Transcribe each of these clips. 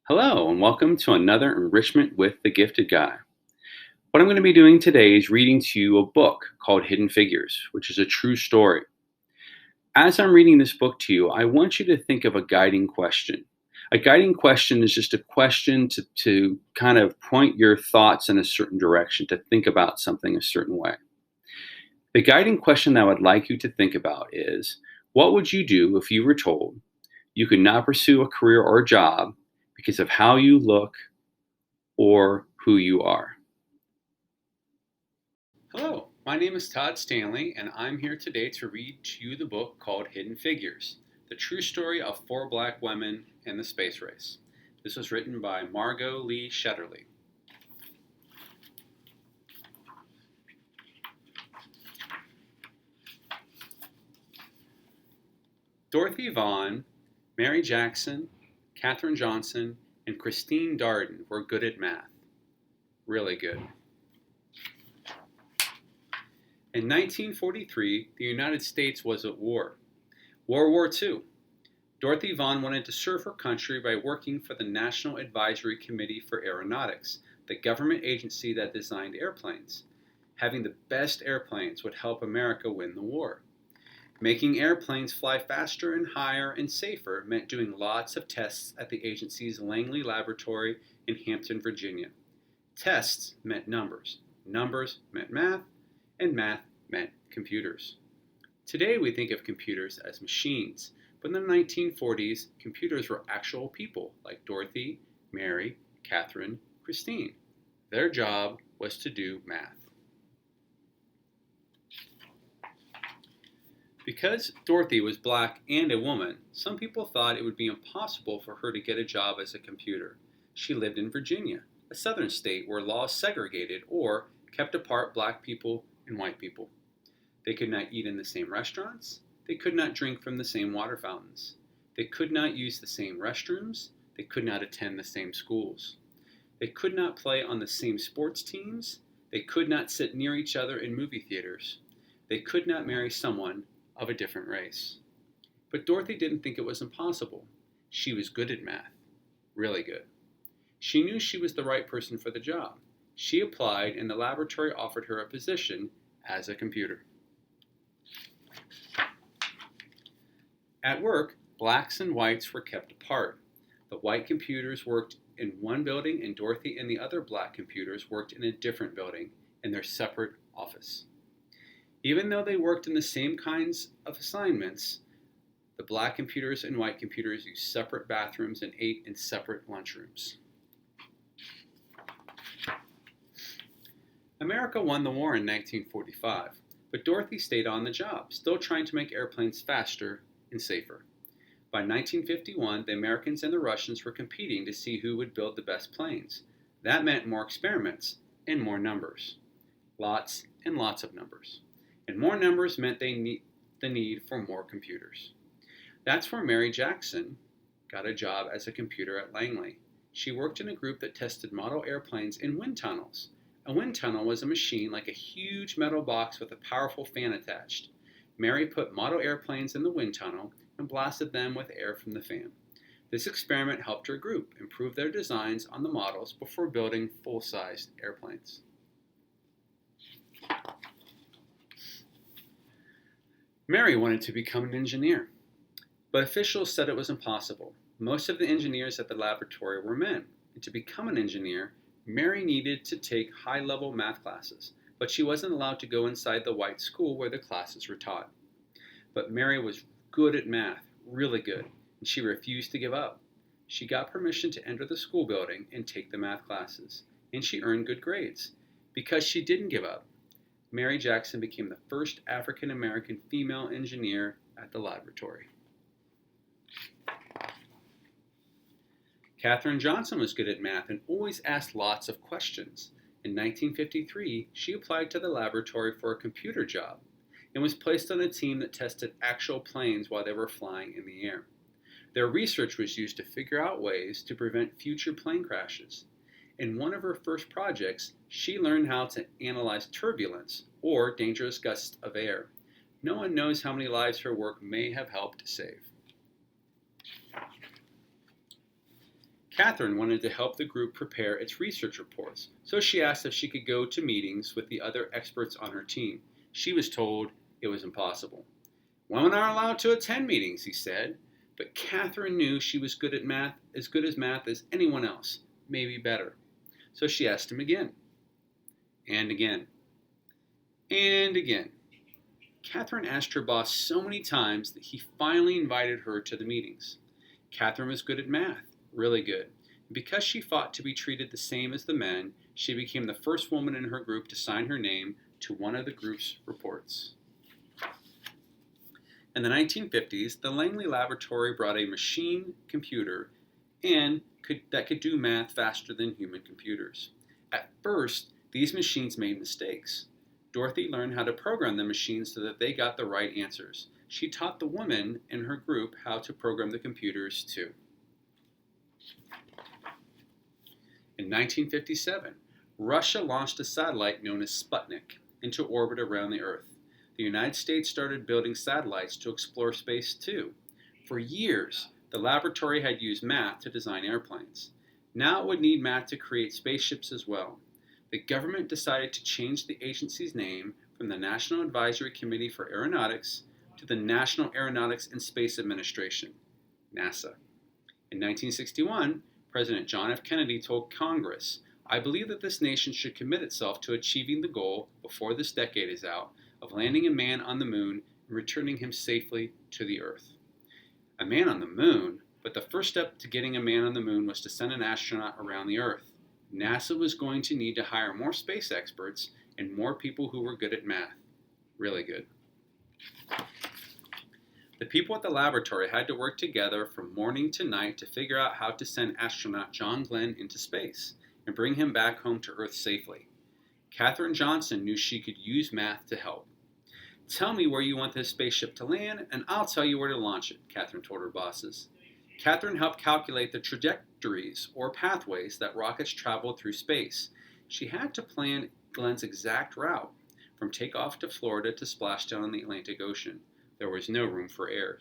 Hello, and welcome to another Enrichment with the Gifted Guy. What I'm going to be doing today is reading to you a book called Hidden Figures, which is a true story. As I'm reading this book to you, I want you to think of a guiding question. A guiding question is just a question to kind of point your thoughts in a certain direction, to think about something a certain way. The guiding question that I would like you to think about is, what would you do if you were told you could not pursue a career or a job because of how you look or who you are? Hello, my name is Todd Stanley, and I'm here today to read to you the book called Hidden Figures, the true story of 4 black women in the space race. This was written by Margot Lee Shetterly. Dorothy Vaughan, Mary Jackson, Katherine Johnson, and Christine Darden were good at math. Really good. In 1943, the United States was at war. World War II. Dorothy Vaughan wanted to serve her country by working for the National Advisory Committee for Aeronautics, the government agency that designed airplanes. Having the best airplanes would help America win the war. Making airplanes fly faster and higher and safer meant doing lots of tests at the agency's Langley Laboratory in Hampton, Virginia. Tests meant numbers. Numbers meant math. And math meant computers. Today we think of computers as machines, but in the 1940s, computers were actual people like Dorothy, Mary, Katherine, Christine. Their job was to do math. Because Dorothy was black and a woman, some people thought it would be impossible for her to get a job as a computer. She lived in Virginia, a southern state where laws segregated or kept apart black people and white people. They could not eat in the same restaurants. They could not drink from the same water fountains. They could not use the same restrooms. They could not attend the same schools. They could not play on the same sports teams. They could not sit near each other in movie theaters. They could not marry someone of a different race. But Dorothy didn't think it was impossible. She was good at math. Really good. She knew she was the right person for the job. She applied, and the laboratory offered her a position as a computer. At work, blacks and whites were kept apart. The white computers worked in one building, and Dorothy and the other black computers worked in a different building in their separate office. Even though they worked in the same kinds of assignments, the black computers and white computers used separate bathrooms and ate in separate lunchrooms. America won the war in 1945, but Dorothy stayed on the job, still trying to make airplanes faster and safer. By 1951, the Americans and the Russians were competing to see who would build the best planes. That meant more experiments and more numbers. Lots and lots of numbers. And more numbers meant the need for more computers. That's where Mary Jackson got a job as a computer at Langley. She worked in a group that tested model airplanes in wind tunnels. A wind tunnel was a machine like a huge metal box with a powerful fan attached. Mary put model airplanes in the wind tunnel and blasted them with air from the fan. This experiment helped her group improve their designs on the models before building full-sized airplanes. Mary wanted to become an engineer, but officials said it was impossible. Most of the engineers at the laboratory were men, and to become an engineer, Mary needed to take high-level math classes, but she wasn't allowed to go inside the white school where the classes were taught. But Mary was good at math, really good, and she refused to give up. She got permission to enter the school building and take the math classes, and she earned good grades. Because she didn't give up, Mary Jackson became the first African-American female engineer at the laboratory. Katherine Johnson was good at math and always asked lots of questions. In 1953, she applied to the laboratory for a computer job and was placed on a team that tested actual planes while they were flying in the air. Their research was used to figure out ways to prevent future plane crashes. In one of her first projects, she learned how to analyze turbulence, or dangerous gusts of air. No one knows how many lives her work may have helped save. Katherine wanted to help the group prepare its research reports, so she asked if she could go to meetings with the other experts on her team. She was told it was impossible. Women are allowed to attend meetings, he said, but Katherine knew she was good at math, as good as math as anyone else, maybe better. So she asked him again, and again, and again. Katherine asked her boss so many times that he finally invited her to the meetings. Katherine was good at math, really good. And because she fought to be treated the same as the men, she became the first woman in her group to sign her name to one of the group's reports. In the 1950s, the Langley Laboratory brought a machine computer that could do math faster than human computers. At first, these machines made mistakes. Dorothy learned how to program the machines so that they got the right answers. She taught the women in her group how to program the computers too. In 1957, Russia launched a satellite known as Sputnik into orbit around the Earth. The United States started building satellites to explore space too. For years, the laboratory had used math to design airplanes. Now it would need math to create spaceships as well. The government decided to change the agency's name from the National Advisory Committee for Aeronautics to the National Aeronautics and Space Administration, NASA. In 1961, President John F. Kennedy told Congress, "I believe that this nation should commit itself to achieving the goal, before this decade is out, of landing a man on the moon and returning him safely to the Earth." A man on the moon, but the first step to getting a man on the moon was to send an astronaut around the Earth. NASA was going to need to hire more space experts and more people who were good at math. Really good. The people at the laboratory had to work together from morning to night to figure out how to send astronaut John Glenn into space and bring him back home to Earth safely. Katherine Johnson knew she could use math to help. "Tell me where you want this spaceship to land, and I'll tell you where to launch it," Katherine told her bosses. Katherine helped calculate the trajectories or pathways that rockets traveled through space. She had to plan Glenn's exact route, from takeoff to Florida to splashdown in the Atlantic Ocean. There was no room for error.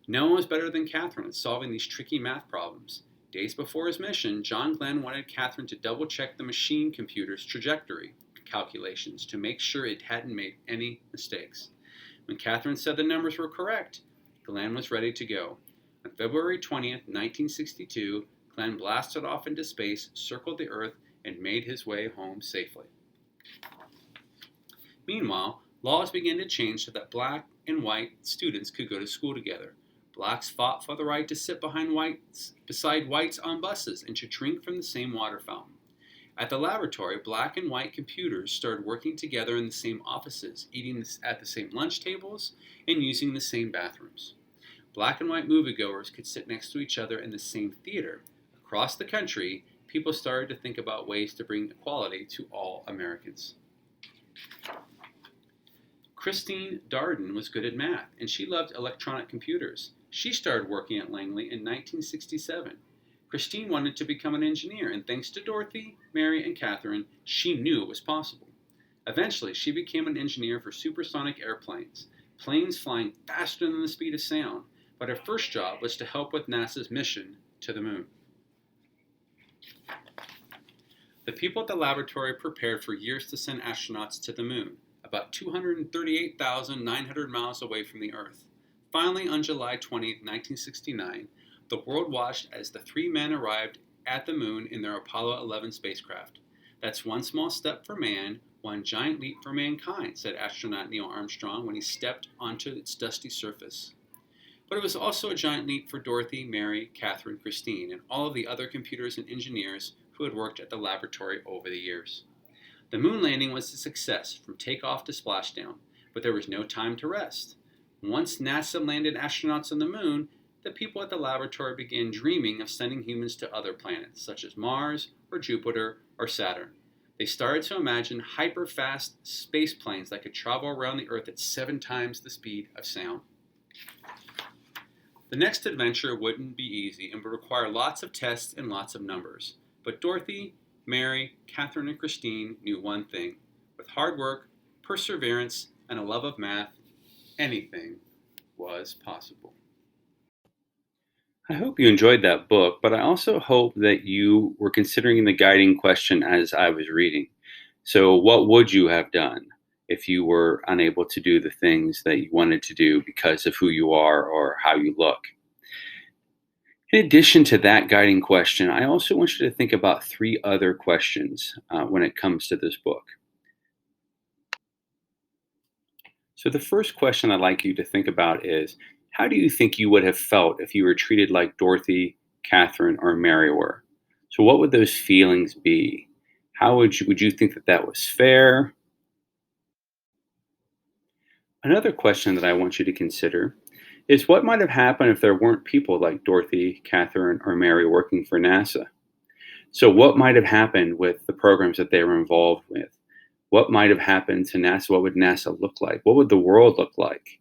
No one was better than Katherine at solving these tricky math problems. Days before his mission, John Glenn wanted Katherine to double-check the machine computer's trajectory calculations to make sure it hadn't made any mistakes. When Katherine said the numbers were correct, Glenn was ready to go. On February 20th, 1962, Glenn blasted off into space, circled the Earth, and made his way home safely. Meanwhile, laws began to change so that black and white students could go to school together. Blacks fought for the right to sit beside whites on buses and to drink from the same water fountain. At the laboratory, black and white computers started working together in the same offices, eating at the same lunch tables, and using the same bathrooms. Black and white moviegoers could sit next to each other in the same theater. Across the country, people started to think about ways to bring equality to all Americans. Christine Darden was good at math, and she loved electronic computers. She started working at Langley in 1967. Christine wanted to become an engineer, and thanks to Dorothy, Mary, and Katherine, she knew it was possible. Eventually, she became an engineer for supersonic airplanes, planes flying faster than the speed of sound, but her first job was to help with NASA's mission to the moon. The people at the laboratory prepared for years to send astronauts to the moon, about 238,900 miles away from the Earth. Finally, on July 20, 1969, the world watched as the three men arrived at the moon in their Apollo 11 spacecraft. "That's one small step for man, one giant leap for mankind," said astronaut Neil Armstrong when he stepped onto its dusty surface. But it was also a giant leap for Dorothy, Mary, Katherine, Christine, and all of the other computers and engineers who had worked at the laboratory over the years. The moon landing was a success from takeoff to splashdown, but there was no time to rest. Once NASA landed astronauts on the moon, the people at the laboratory began dreaming of sending humans to other planets, such as Mars or Jupiter or Saturn. They started to imagine hyper-fast space planes that could travel around the Earth at 7 times the speed of sound. The next adventure wouldn't be easy and would require lots of tests and lots of numbers. But Dorothy, Mary, Katherine, and Christine knew one thing. With hard work, perseverance, and a love of math, anything was possible. I hope you enjoyed that book, but I also hope that you were considering the guiding question as I was reading. So, what would you have done if you were unable to do the things that you wanted to do because of who you are or how you look? In addition to that guiding question, I also want you to think about three other questions when it comes to this book. So, the first question I'd like you to think about is, how do you think you would have felt if you were treated like Dorothy, Catherine, or Mary were? So, what would those feelings be? How would you think that that was fair? Another question that I want you to consider is, what might have happened if there weren't people like Dorothy, Catherine, or Mary working for NASA? So, what might have happened with the programs that they were involved with? What might have happened to NASA? What would NASA look like? What would the world look like?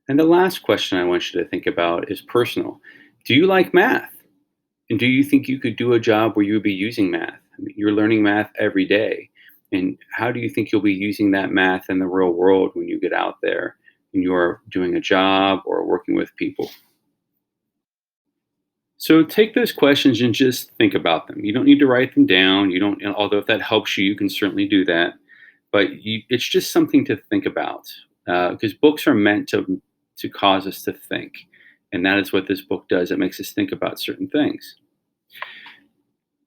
And the last question I want you to think about is personal. Do you like math? And do you think you could do a job where you would be using math? I mean, you're learning math every day. And how do you think you'll be using that math in the real world when you get out there and you're doing a job or working with people? So take those questions and just think about them. You don't need to write them down. You don't, although if that helps you, you can certainly do that. But it's just something to think about because books are meant to cause us to think, and that is what this book does. It makes us think about certain things.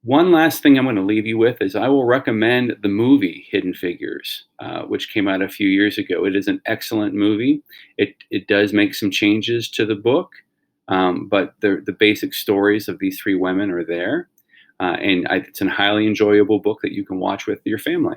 One last thing I'm going to leave you with is I will recommend the movie Hidden Figures, which came out a few years ago. It is an excellent movie. It does make some changes to the book, but the basic stories of these three women are there, and it's a highly enjoyable book that you can watch with your family.